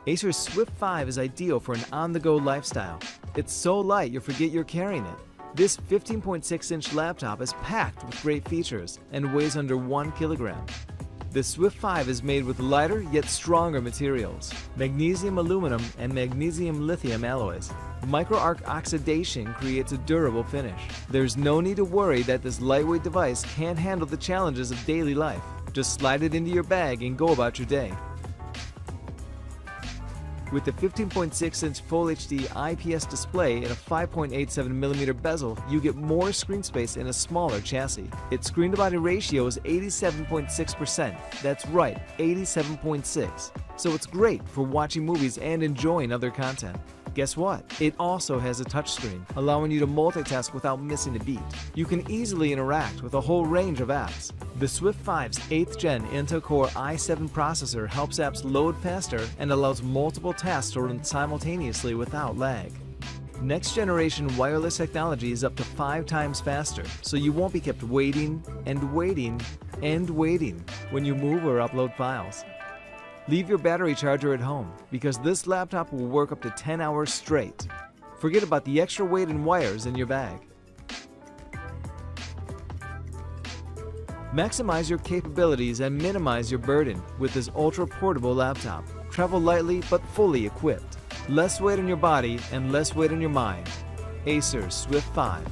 Acer's Swift 5 is ideal for an on-the-go lifestyle. It's so light you'll forget you're carrying it. This 15.6-inch laptop is packed with great features and weighs under 1 kilogram. The Swift 5 is made with lighter yet stronger materials, magnesium aluminum and magnesium lithium alloys. Micro-arc oxidation creates a durable finish. There's no need to worry that this lightweight device can't handle the challenges of daily life. Just slide it into your bag and go about your day. With the 15.6-inch Full HD IPS display and a 5.87mm bezel, you get more screen space in a smaller chassis. Its screen-to-body ratio is 87.6%. That's right, 87.6. So it's great for watching movies and enjoying other content. Guess what? It also has a touchscreen, allowing you to multitask without missing a beat. You can easily interact with a whole range of apps. The Swift 5's 8th Gen Intel Core i7 processor helps apps load faster and allows multiple tasks to run simultaneously without lag. Next generation wireless technology is up to 5 times faster, so you won't be kept waiting and waiting and waiting when you move or upload files. Leave your battery charger at home, because this laptop will work up to 10 hours straight. Forget about the extra weight and wires in your bag. Maximize your capabilities and minimize your burden with this ultra-portable laptop. Travel lightly but fully equipped. Less weight on your body and less weight on your mind. Acer Swift 5.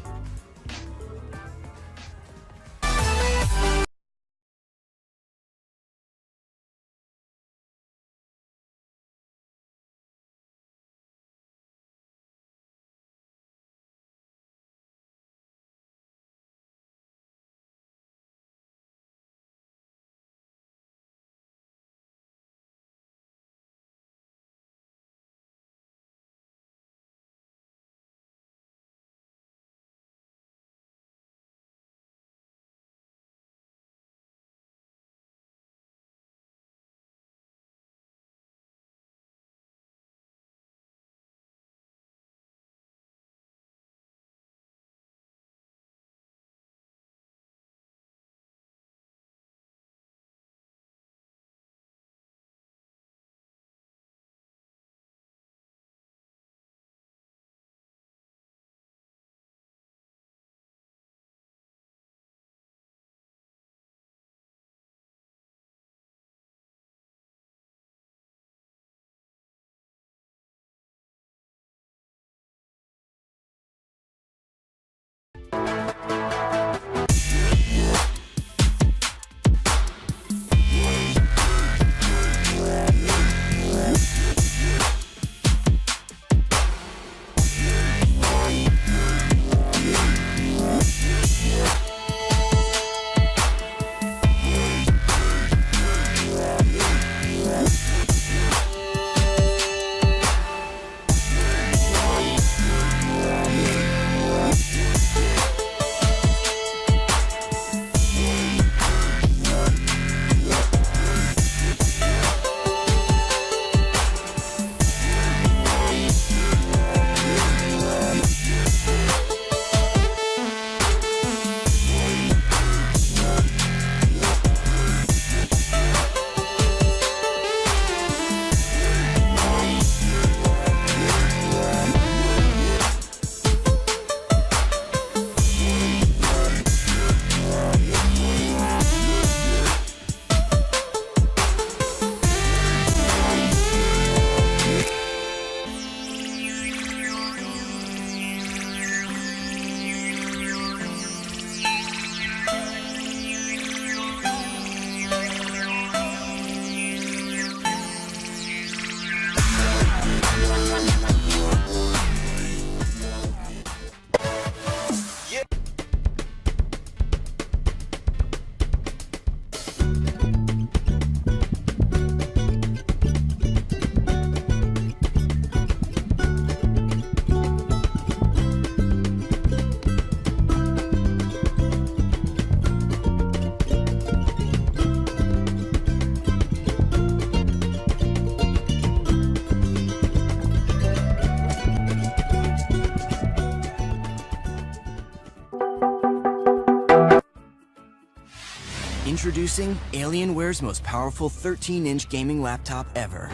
Introducing Alienware's most powerful 13-inch gaming laptop ever.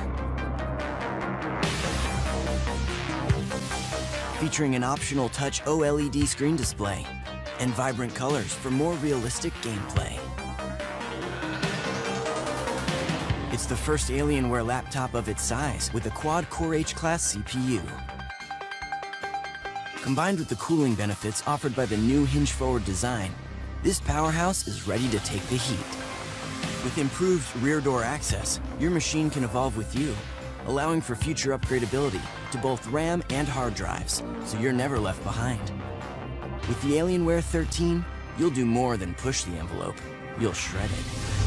featuring an optional touch OLED screen display and vibrant colors for more realistic gameplay. It's the first Alienware laptop of its size with a quad-core H-class CPU. Combined with the cooling benefits offered by the new hinge-forward design, this powerhouse is ready to take the heat. With improved rear door access, your machine can evolve with you, allowing for future upgradability to both RAM and hard drives, so you're never left behind. With the Alienware 13, you'll do more than push the envelope, you'll shred it.